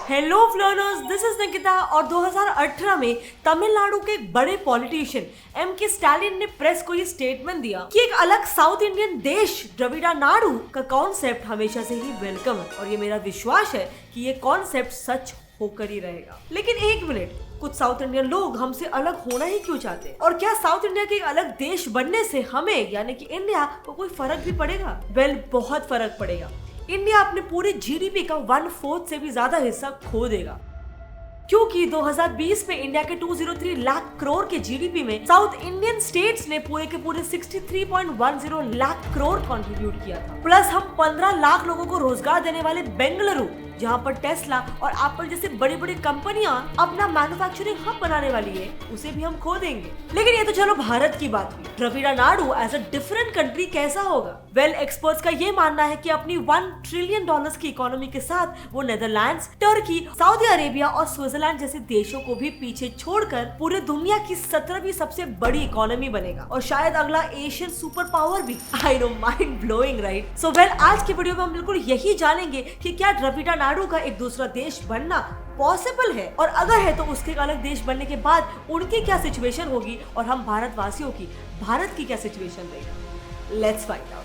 Hello learners, this is Nikita. और 2018 में तमिलनाडु के एक बड़े पॉलिटिशियन के स्टालिन ने प्रेस को ये स्टेटमेंट दिया कि एक अलग साउथ इंडियन देश द्रविड़ा नाडु का कॉन्सेप्ट हमेशा से ही वेलकम है और ये मेरा विश्वास है कि ये कॉन्सेप्ट सच होकर ही रहेगा। लेकिन एक मिनट, कुछ साउथ इंडियन लोग हमसे अलग होना ही क्यों चाहते हैं? और क्या साउथ इंडिया के एक अलग देश बनने से हमें यानी कि इंडिया को कोई फर्क भी पड़ेगा? वेल, बहुत फर्क पड़ेगा। इंडिया अपने पूरे जीडीपी का 1/4 से भी ज्यादा हिस्सा खो देगा, क्योंकि 2020 में इंडिया के 203 लाख करोड़ के जीडीपी में साउथ इंडियन स्टेट्स ने पूरे के पूरे 63.10 लाख करोड़ कंट्रीब्यूट किया था। प्लस हम 15 लाख लोगों को रोजगार देने वाले बेंगलुरु, जहाँ पर टेस्ला और एप्पल जैसे बड़ी बड़ी कंपनियां अपना मैन्युफैक्चरिंग हब बनाने वाली है, उसे भी हम खो देंगे। लेकिन ये तो चलो भारत की बात हुई। Dravida Nadu as a different country कैसा होगा? वेल, एक्सपर्ट्स का ये मानना है कि अपनी $1 ट्रिलियन की इकोनॉमी के साथ वो नेदरलैंड्स, टर्की, सऊदी अरेबिया और स्विट्जरलैंड जैसे देशों को भी पीछे छोड़कर पूरे दुनिया की 17वीं सबसे बड़ी इकोनॉमी बनेगा और शायद अगला एशियन सुपर पावर भी। I know, mind blowing, right? So well, आज की वीडियो में हम बिल्कुल यही जानेंगे कि क्या द्रविड़ा नाडु का एक दूसरा देश बनना पॉसिबल है, और अगर है तो उसके अलग देश बनने के बाद उनकी क्या सिचुएशन होगी और हम भारतवासियों की, भारत की क्या सिचुएशन रहेगा। Let's find out.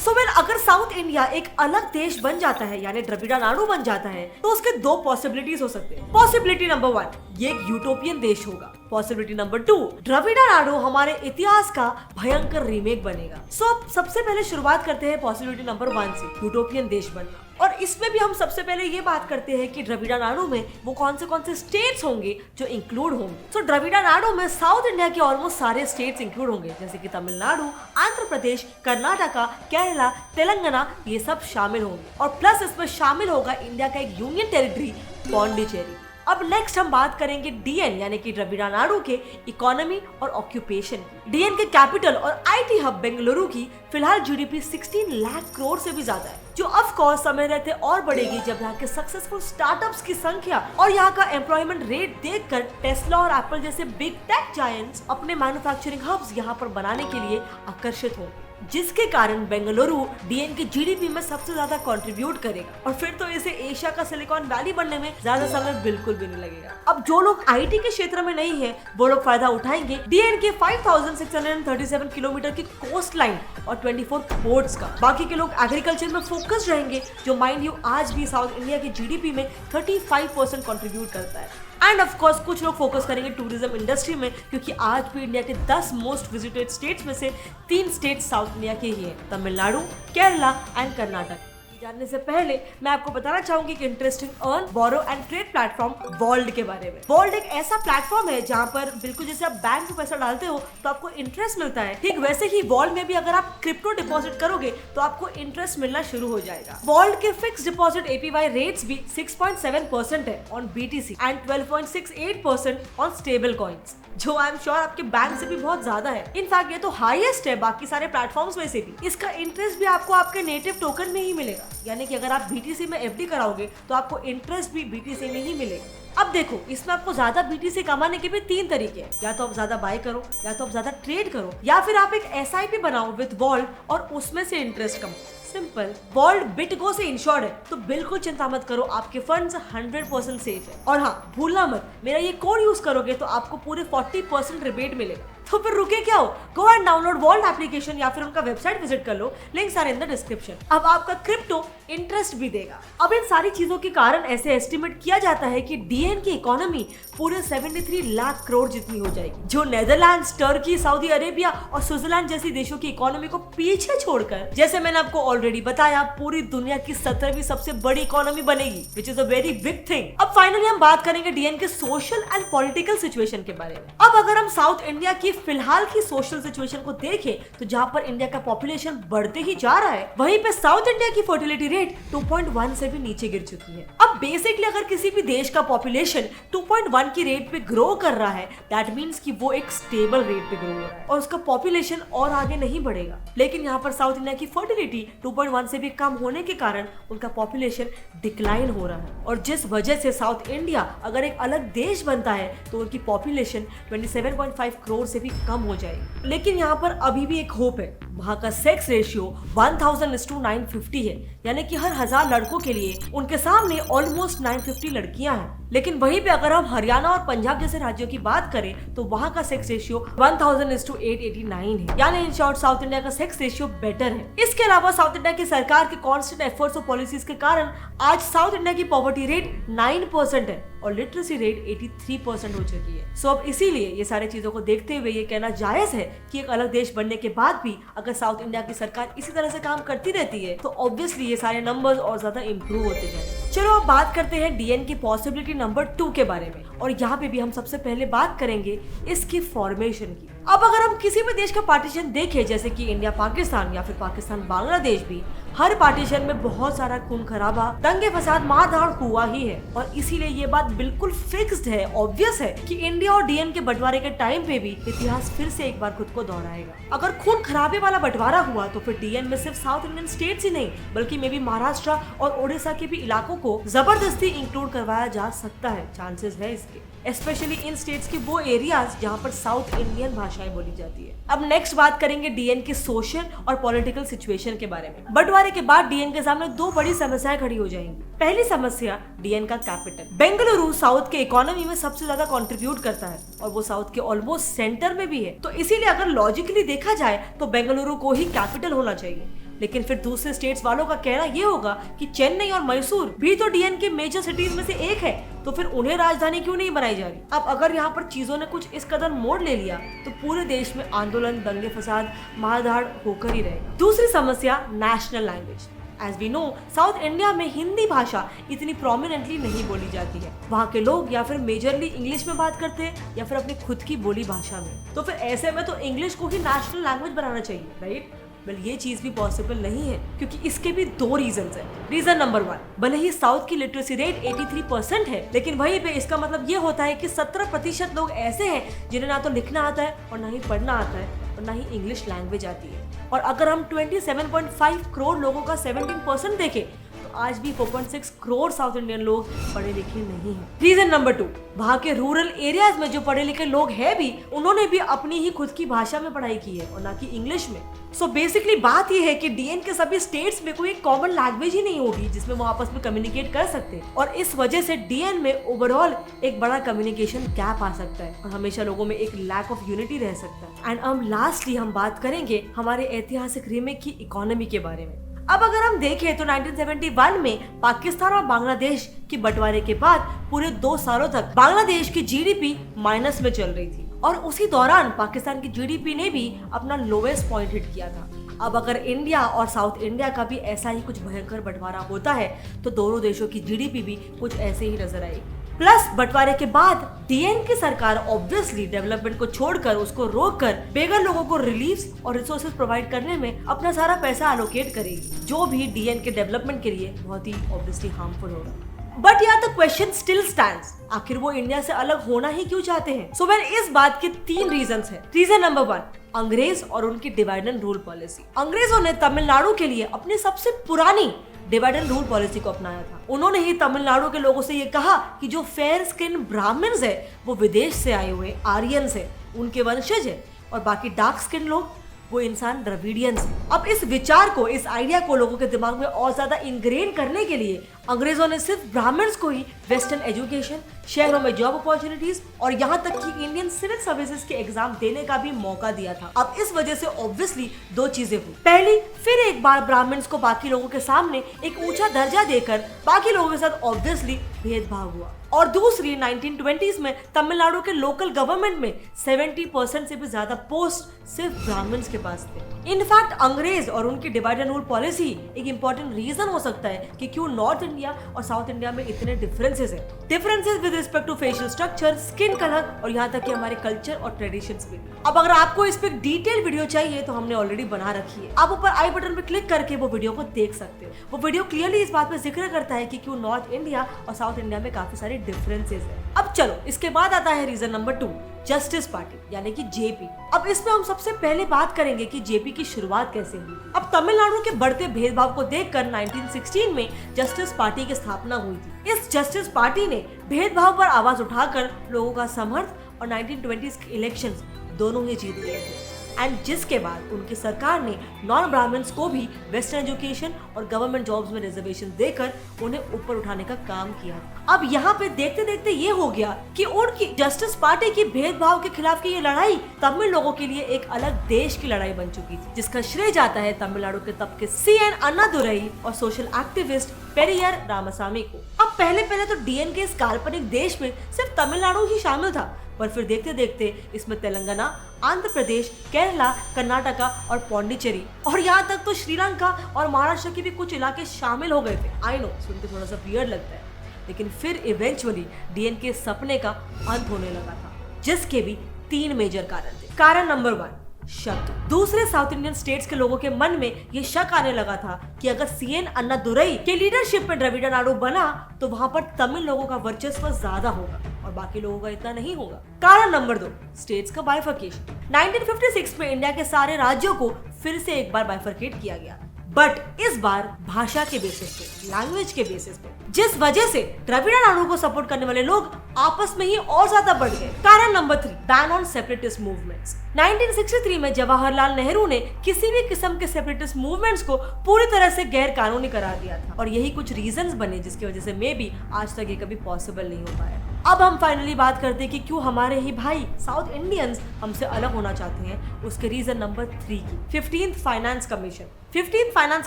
So well, अगर साउथ इंडिया एक अलग देश बन जाता है यानी द्रविड़ा नाडु बन जाता है तो उसके दो पॉसिबिलिटीज हो सकते हैं। पॉसिबिलिटी नंबर 1, ये एक यूटोपियन देश होगा। पॉसिबिलिटी नंबर 2, द्रविड़ा नाडु हमारे इतिहास का भयंकर रीमेक बनेगा। सो सबसे पहले शुरुआत करते हैं पॉसिबिलिटी नंबर 1 से, यूटोपियन देश बनना। और इसमें भी हम सबसे पहले ये बात करते हैं कि द्रविड़ा नाडु में वो कौन से स्टेट्स होंगे जो इंक्लूड होंगे। सो द्रविड़ा नाडु में साउथ इंडिया के ऑलमोस्ट सारे स्टेट्स इंक्लूड होंगे, जैसे कि तमिलनाडु, आंध्र प्रदेश, कर्नाटका, केरला, तेलंगाना, ये सब शामिल होंगे। और प्लस इसमें शामिल होगा इंडिया का एक यूनियन टेरिटरी पौंडीचेरी। अब नेक्स्ट हम बात करेंगे डीएन यानी कि द्रविड़ा नाडु के इकोनॉमी और ऑक्यूपेशन की। डीएन के कैपिटल और आईटी हब बेंगलुरु की फिलहाल जीडीपी 16 लाख करोड़ से भी ज्यादा है, जो ऑफ कोर्स समय रहते और बढ़ेगी जब यहाँ के सक्सेसफुल स्टार्टअप्स की संख्या और यहाँ का एम्प्लॉयमेंट रेट देखकर टेस्ला और एप्पल जैसे बिग टेक जायंट्स अपने मैन्युफैक्चरिंग हब्स यहाँ पर बनाने के लिए आकर्षित होंगे, जिसके कारण बेंगलुरु डीएन के जीडीपी में सबसे ज्यादा कंट्रीब्यूट करेगा। और फिर तो इसे एशिया का सिलिकॉन वैली बनने में ज्यादा समय बिल्कुल भी नहीं लगेगा। अब जो लोग आईटी के क्षेत्र में नहीं है वो लोग फायदा उठाएंगे डीएन के 5637 किलोमीटर की कोस्ट लाइन और 24 पोर्ट्स का। बाकी के लोग एग्रीकल्चर में फोकस रहेंगे, जो माइंड यू आज भी साउथ इंडिया के जीडीपी में 35% कंट्रीब्यूट करता है। एंड ऑफ कोर्स कुछ लोग फोकस करेंगे टूरिज्म इंडस्ट्री में, क्योंकि आज भी इंडिया के 10 मोस्ट विजिटेड स्टेट्स में से 3 स्टेट्स साउथ इंडिया के ही हैं, तमिलनाडु, केरला एंड कर्नाटक। जानने से पहले मैं आपको बताना चाहूंगी कि interesting earn, borrow and trade platform Vauld के बारे में। वॉल्ड एक ऐसा प्लेटफॉर्म है जहां पर बिल्कुल जैसे आप बैंक में पैसा डालते हो तो आपको इंटरेस्ट मिलता है, ठीक वैसे ही वॉल्ड में भी अगर आप क्रिप्टो डिपॉजिट करोगे तो आपको इंटरेस्ट मिलना शुरू हो जाएगा। वॉल्ड के फिक्स डिपॉजिट एपीवाई रेट्स भी 6.7% है on BTC and 12.68% on stable coins, जो आई एम श्योर आपके बैंक से भी बहुत ज्यादा है। इनफैक्ट ये तो हाईएस्ट है बाकी सारे प्लेटफॉर्म्स में से भी। इसका इंटरेस्ट भी आपको आपके नेटिव टोकन में ही मिलेगा, यानी कि अगर आप बीटीसी में एफडी कराओगे तो आपको इंटरेस्ट भी बीटीसी में ही मिलेगा। अब देखो, इसमें आपको ज्यादा बीटीसी कमाने के भी 3 तरीके हैं, या तो आप ज्यादा बाय करो, या तो आप ज्यादा ट्रेड करो, या फिर आप एक एसआईपी बनाओ विद वॉल्ट और उसमें से इंटरेस्ट कमाओ। सिंपल। वॉल्ट बिटगो से इंश्योर्ड है, तो बिल्कुल चिंता मत करो, आपके फंड्स 100% सेफ है। और हाँ, भूलना मत, मेरा ये कोड यूज करोगे तो आपको पूरे 40% रिबेट मिलेगा। तो फिर रुके क्या हो, go and download Vault application या फिर उनका वेबसाइट विजिट कर लो, links are in the description. अब आपका क्रिप्टो इंटरेस्ट भी देगा। अब इन सारी चीजों के कारण ऐसे एस्टिमेट किया जाता है कि डीएन की इकोनॉमी पूरे 73 लाख करोड़ जितनी हो जाएगी, जो नेदरलैंड्स, टर्की, सऊदी अरेबिया और स्विट्जरलैंड जैसी देशों की इकोनॉमी को पीछे छोड़कर, जैसे मैंने आपको ऑलरेडी बताया, पूरी दुनिया की 17वीं सबसे बड़ी इकोनॉमी बनेगी, which is a very big thing. अब फाइनली हम बात करेंगे डीएन के सोशल एंड पॉलिटिकल सिचुएशन के बारे में। अब अगर हम साउथ इंडिया की फिलहाल की सोशल सिचुएशन को देखें तो जहां पर इंडिया का पॉपुलेशन बढ़ते ही जा रहा है, वहीं पे साउथ इंडिया की फर्टिलिटी रेट 2.1 से भी नीचे गिर चुकी है। अब बेसिकली अगर किसी भी देश का पॉपुलेशन 2.1 की रेट पे ग्रो कर रहा है, दैट मीन्स कि वो एक स्टेबल रेट पे ग्रो हो रहा है और उसका पॉपुलेशन और आगे नहीं बढ़ेगा। लेकिन यहाँ पर साउथ इंडिया की फर्टिलिटी 2.1 से भी कम होने के कारण उनका पॉपुलेशन डिक्लाइन हो रहा है, और जिस वजह से साउथ इंडिया अगर एक अलग देश बनता है तो उनकी पॉपुलेशन 27.5 करोड़ से से भी कम हो जाएगी। लेकिन यहाँ पर अभी भी एक होप है। वहाँ का सेक्स रेशियो 1000:950 है, यानी कि हर 1000 लड़कों के लिए उनके सामने ऑलमोस्ट 950 लड़कियां हैं। लेकिन वहीं पे अगर हम हरियाणा और पंजाब जैसे राज्यों की बात करें तो वहाँ का सेक्स रेशियो 1000:889 है, यानी इन शॉर्ट साउथ इंडिया का सेक्स रेशियो बेटर है। इसके अलावा साउथ इंडिया की सरकार के कॉन्स्टेंट एफर्ट्स और पॉलिसीज के कारण आज साउथ इंडिया की पॉवर्टी रेट 9% है और लिटरेसी रेट 83% हो चुकी है। सो अब इसीलिए ये सारी चीजों को देखते हुए ये कहना जायज है कि एक अलग देश बनने के बाद भी अगर साउथ इंडिया की सरकार इसी तरह से काम करती रहती है तो ऑब्वियसली ये सारे नंबर्स और ज्यादा इंप्रूव होते जाएंगे। चलो अब बात करते हैं डीएन की पॉसिबिलिटी नंबर 2 के बारे में, और यहाँ पे भी हम सबसे पहले बात करेंगे इसकी फॉर्मेशन की। अब अगर हम किसी भी देश का पार्टीशन देखें, जैसे कि इंडिया पाकिस्तान या फिर पाकिस्तान बांग्लादेश भी, हर पार्टीशन में बहुत सारा खून खराबा, दंगे फसाद, मारधाड़ हुआ ही है। और इसीलिए ये बात बिल्कुल फिक्स्ड है, ऑब्वियस है कि इंडिया और डीएन के बंटवारे के टाइम पे भी इतिहास फिर से एक बार खुद को दोहराएगा। अगर खून खराबे वाला बंटवारा हुआ तो फिर डीएन में सिर्फ साउथ इंडियन स्टेट्स ही नहीं बल्कि मे बी महाराष्ट्र और ओडिशा के भी इलाकों को जबरदस्ती इंक्लूड करवाया जा सकता है। चांसेस है इसके, स्पेशली इन स्टेट्स के वो एरियाज जहाँ पर साउथ इंडियन भाषाएं बोली जाती है। अब नेक्स्ट बात करेंगे डीएन की सोशल और पॉलिटिकल सिचुएशन के बारे में। बंटवारे के बाद डीएन के सामने दो बड़ी समस्याएं खड़ी हो जाएंगी। पहली समस्या डीएन का कैपिटल। बेंगलुरु साउथ के इकोनॉमी में सबसे ज्यादा कंट्रीब्यूट करता है और वो साउथ के ऑलमोस्ट सेंटर में भी है, तो इसीलिए अगर लॉजिकली देखा जाए तो बेंगलुरु को ही कैपिटल होना चाहिए। लेकिन फिर दूसरे स्टेट्स वालों का कहना ये होगा कि चेन्नई और मैसूर भी तो डीएन के मेजर सिटीज में से एक है, तो फिर उन्हें राजधानी क्यों नहीं बनाई जा रही। अब अगर यहाँ पर चीजों ने कुछ इस कदर मोड़ ले लिया तो पूरे देश में आंदोलन, दंगे फसाद, मारधाड़ होकर ही रहेगा। दूसरी समस्या national language. As we know south India में हिंदी भाषा इतनी प्रोमिनेंटली नहीं बोली जाती है। वहाँ के लोग या फिर मेजरली इंग्लिश में बात करते हैं या फिर अपनी खुद की बोली भाषा में। तो फिर ऐसे में तो इंग्लिश को ही नेशनल लैंग्वेज बनाना चाहिए, राइट? वेल ये चीज भी पॉसिबल नहीं है क्योंकि इसके भी दो रीजंस हैं। रीजन नंबर 1, भले ही साउथ की लिटरेसी रेट 83% है, लेकिन वहीं पे इसका मतलब ये होता है कि 17% लोग ऐसे हैं जिन्हें ना तो लिखना आता है और ना ही पढ़ना आता है और ना ही इंग्लिश लैंग्वेज आती है। और अगर हम 27.5 करोड़ लोगों का 17% देखें तो आज भी 4.6 करोड़ साउथ इंडियन लोग पढ़े लिखे नहीं हैं। रीजन नंबर 2, वहाँ के रूरल एरियाज में जो पढ़े लिखे लोग हैं भी, उन्होंने भी अपनी ही खुद की भाषा में पढ़ाई की है और ना कि इंग्लिश में। सो बेसिकली बात यह है कि डीएन के सभी स्टेट्स में कोई कॉमन लैंग्वेज ही नहीं होगी जिसमें वो आपस में कम्युनिकेट कर सकते हैं, और इस वजह से डीएन में ओवरऑल एक बड़ा कम्युनिकेशन गैप आ सकता है और हमेशा लोगों में एक लैक ऑफ यूनिटी रह सकता है। एंड अब लास्टली हम बात करेंगे हमारे ऐतिहासिक रीमेक की इकोनॉमी के बारे में। अब अगर हम देखें तो 1971 में पाकिस्तान और बांग्लादेश के बंटवारे के बाद पूरे 2 सालों तक बांग्लादेश की जीडीपी माइनस में चल रही थी और उसी दौरान पाकिस्तान की जीडीपी ने भी अपना लोवेस्ट पॉइंट हिट किया था। अब अगर इंडिया और साउथ इंडिया का भी ऐसा ही कुछ भयंकर बंटवारा होता है तो दोनों देशों की जीडीपी भी कुछ ऐसे ही नजर आएगी। प्लस बंटवारे के बाद डीएन की सरकार ऑब्वियसली डेवलपमेंट को छोड़कर, उसको रोककर बेघर लोगों को रिलीफ और रिसोर्सेज प्रोवाइड करने में अपना सारा पैसा एलोकेट करेगी, जो भी डीएन के डेवलपमेंट के लिए बहुत ही ऑब्वियसली हार्मफुल होगा। बट यार द क्वेश्चन स्टिल स्टैंड्स, आखिर वो इंडिया से अलग होना ही क्यों चाहते हैं? सो वेल इस बात के 3 रीजंस हैं। रीजन नंबर 1, अंग्रेज और उनकी डिवाइड एंड रूल पॉलिसी। अंग्रेजों ने तमिलनाडु के लिए अपनी सबसे पुरानी डिवाइड एंड रूल पॉलिसी को अपनाया था। उन्होंने ही तमिलनाडु के लोगों से ये कहा कि जो फेयर स्किन ब्राह्मण्स है वो विदेश से आए हुए आर्यंस है, उनके वंशज है, और बाकी डार्क स्किन लोग वो इंसान द्रविडियंस है। अब इस विचार को, इस आइडिया को लोगों के दिमाग में और ज्यादा इंग्रेन करने के लिए अंग्रेजों ने सिर्फ ब्राह्मण्स को ही वेस्टर्न एजुकेशन, शहरों में जॉब अपॉर्चुनिटीज और यहाँ तक कि इंडियन सिविल सर्विसेज के एग्जाम देने का भी मौका दिया था। अब इस वजह से ऑब्वियसली 2 चीजें हुई। पहली, फिर एक बार ब्राह्मण्स को बाकी लोगों के सामने एक ऊंचा दर्जा देकर बाकी लोगों के साथ ऑब्वियसली भेदभाव हुआ। और दूसरी, 1920s में तमिलनाडु के लोकल गवर्नमेंट में 70% से भी ज्यादा पोस्ट सिर्फ ब्राह्मण्स के पास थे। इनफैक्ट अंग्रेज और उनकी डिवाइड एंड रूल पॉलिसी एक इंपॉर्टेंट रीजन हो सकता है कि क्यों नॉर्थ इंडिया और साउथ इंडिया में इतने डिफरेंसेस हैं। Differences with respect to facial structure, skin colour और यहाँ तक कि हमारे कल्चर और ट्रेडिशंस भी। अब अगर आपको इस पे डिटेल वीडियो चाहिए तो हमने ऑलरेडी बना रखी है, आप ऊपर आई बटन पे क्लिक करके वो वीडियो को देख सकते हैं। वो वीडियो क्लियरली इस बात पे जिक्र करता है कि क्यों नॉर्थ इंडिया और साउथ इंडिया में काफी सारे डिफरेंसेस हैं। अब चलो इसके बाद आता है रीजन नंबर 2, जस्टिस पार्टी यानी कि जेपी। अब इसमें हम सबसे पहले बात करेंगे कि जेपी की शुरुआत कैसे हुई। अब तमिलनाडु के बढ़ते भेदभाव को देखकर 1916 में जस्टिस पार्टी की स्थापना हुई थी। इस जस्टिस पार्टी ने भेदभाव पर आवाज उठाकर लोगों का समर्थन और 1920s के इलेक्शंस दोनों ही जीत गए थे। एंड जिसके बाद उनकी सरकार ने नॉन ब्राह्मण्स को भी वेस्टर्न एजुकेशन और गवर्नमेंट जॉब्स में रिजर्वेशन देकर उन्हें ऊपर उठाने का काम किया। अब यहाँ पे देखते देखते ये हो गया कि उनकी जस्टिस पार्टी की भेदभाव के खिलाफ की ये लड़ाई तमिल लोगों के लिए एक अलग देश की लड़ाई बन चुकी थी, जिसका श्रेय जाता है तमिलनाडु के तब के CN अन्नादुरई और सोशल एक्टिविस्ट पेरियर रामासामी को। अब पहले तो DN के इस काल्पनिक देश में सिर्फ तमिलनाडु ही शामिल था, पर फिर देखते देखते इसमें तेलंगाना, आंध्र प्रदेश, केरला, कर्नाटका और पौंडीचेरी और यहाँ तक तो श्रीलंका और महाराष्ट्र के भी कुछ इलाके शामिल हो गए थे। आई नो, सुन के थोड़ा सा वियर्ड लगता है, लेकिन फिर इवेंचुअली DN के सपने का अंत होने लगा था, जिसके भी 3 मेजर कारण थे। कारण नंबर 1, शक। दूसरे साउथ इंडियन स्टेट्स के लोगों के मन में ये शक आने लगा था कि अगर CN अन्नादुरई के लीडरशिप में द्रविड़ नाडु बना तो वहाँ पर तमिल लोगों का वर्चस्व ज्यादा होगा और बाकी लोगों का इतना नहीं होगा। कारण नंबर 2, स्टेट्स का बाइफर्केशन। 1956 में इंडिया के सारे राज्यों को फिर से एक बार बाइफर्केट किया गया, बट इस बार भाषा के बेसिस पे, लैंग्वेज के बेसिस पे, जिस वजह से द्रविड़ नाडु को सपोर्ट करने वाले लोग आपस में ही और ज्यादा बढ़ गए। कारण number 3, ban on separatist movements. 1963 में जवाहरलाल नेहरू ने किसी भी किस्म के सेपरेटिस्ट मूवमेंट्स को पूरी तरह से गैर कानूनी करार दिया था और यही कुछ रीजंस बने जिसकी वजह से मे बी आज तक ये कभी पॉसिबल नहीं हो पाया। अब हम फाइनली बात करते हैं कि क्यों हमारे ही भाई साउथ इंडियंस हमसे अलग होना चाहते हैं। उसके रीजन नंबर 3 की 15th finance commission. 15th finance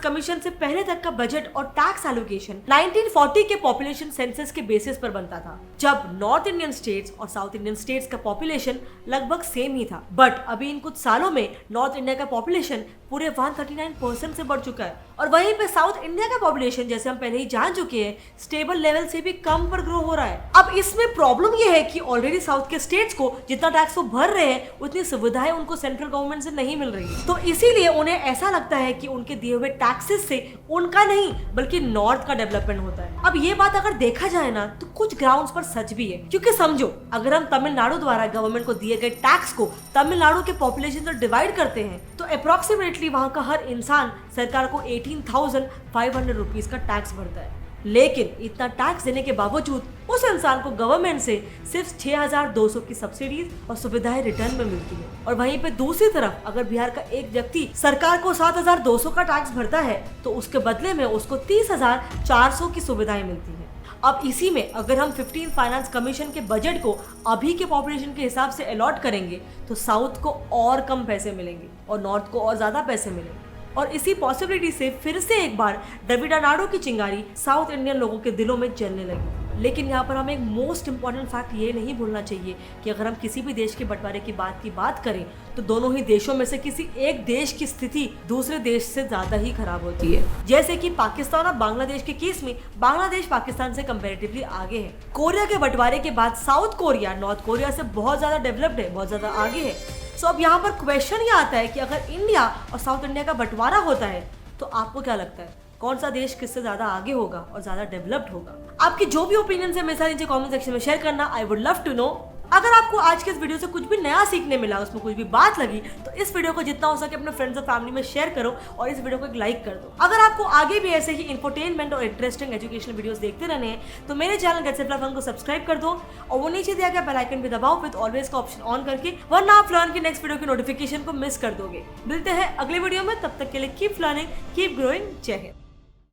commission से पहले तक का बजट और टैक्स एलोकेशन 1940 के पॉपुलेशन सेंसस के बेसिस पर बनता था, जब नॉर्थ इंडियन स्टेट्स और साउथ इंडियन स्टेट्स का पॉपुलेशन लगभग सेम ही था। बट अभी इन कुछ सालों में नॉर्थ इंडिया का पॉपुलेशन पूरे 139% से बढ़ चुका है और वहीं पे साउथ इंडिया का पॉपुलेशन, जैसे हम पहले ही जान चुके हैं, स्टेबल लेवल से भी कम पर ग्रो हो रहा है। अब इसमें प्रॉब्लम ये है कि ऑलरेडी साउथ के स्टेट्स को जितना टैक्स वो भर रहे हैं उतनी सुविधाएं उनको सेंट्रल गवर्नमेंट से नहीं मिल रही है, तो इसीलिए उन्हें ऐसा लगता है कि उनके दिए हुए टैक्सेस से उनका नहीं बल्कि नॉर्थ का डेवलपमेंट होता है। अब ये बात अगर देखा जाए ना तो कुछ ग्राउंड्स पर सच भी है, क्योंकि समझो अगर हम तमिलनाडु द्वारा गवर्नमेंट को दिए गए टैक्स को तमिलनाडु के पॉपुलेशन से डिवाइड करते हैं तो अप्रोक्सीमेटली वहाँ का हर इंसान सरकार को 18,500 रुपीज का टैक्स भरता है, लेकिन इतना टैक्स देने के बावजूद उस इंसान को गवर्नमेंट से सिर्फ 6,200 की सब्सिडीज और सुविधाएं रिटर्न में मिलती है। और वहीं पे दूसरी तरफ अगर बिहार का एक व्यक्ति सरकार को 7,200 का टैक्स भरता है तो उसके बदले में उसको 30,400 की सुविधाएं मिलती है। अब इसी में अगर हम 15th फाइनेंस कमीशन के बजट को अभी के पॉपुलेशन के हिसाब से अलॉट करेंगे तो साउथ को और कम पैसे मिलेंगे और नॉर्थ को और ज्यादा पैसे मिलेंगे और इसी पॉसिबिलिटी से फिर से एक बार द्रविड़ नाडु की चिंगारी साउथ इंडियन लोगों के दिलों में जलने लगी। लेकिन यहाँ पर हमें एक मोस्ट इंपॉर्टेंट फैक्ट ये नहीं भूलना चाहिए कि अगर हम किसी भी देश के बंटवारे की बात करें तो दोनों ही देशों में से किसी एक देश की स्थिति दूसरे देश से ज्यादा ही खराब होती है। जैसे कि पाकिस्तान और बांग्लादेश के केस में बांग्लादेश पाकिस्तान से कंपैरेटिवली आगे है। कोरिया के बंटवारे के बाद साउथ कोरिया नॉर्थ कोरिया से बहुत ज्यादा डेवलप्ड है, बहुत ज्यादा आगे है। सो अब यहाँ पर क्वेश्चन ये आता है कि अगर इंडिया और साउथ इंडिया का बंटवारा होता है तो आपको क्या लगता है कौन सा देश किससे ज्यादा आगे होगा और ज्यादा डेवलप्ड होगा? आपकी जो भी ओपिनियन है मेरे साथ नीचे कमेंट सेक्शन में शेयर करना। I would love to know. अगर आपको आज के इस वीडियो से कुछ भी नया सीखने मिला, उसमें कुछ भी बात लगी, तो इस वीडियो को जितना हो सके अपने फ्रेंड्स और फैमिली में शेयर करो और इस वीडियो को एक लाइक कर दो। अगर आपको आगे भी ऐसे ही इंफोटेनमेंट और इंटरेस्टिंग एजुकेशनल वीडियोस देखते रहने हैं तो मेरे चैनल गेट्स इट लर्न को सब्सक्राइब कर दो और वो नीचे दिया गया बेल आइकन भी दबाओ विद ऑलवेज का ऑप्शन ऑन करके, वरना आप लर्न की नेक्स्ट वीडियो की नोटिफिकेशन को मिस कर दोगे। मिलते हैं अगले वीडियो में, तब तक के लिए कीप लर्निंग, कीप ग्रोइंग। जय हिंद।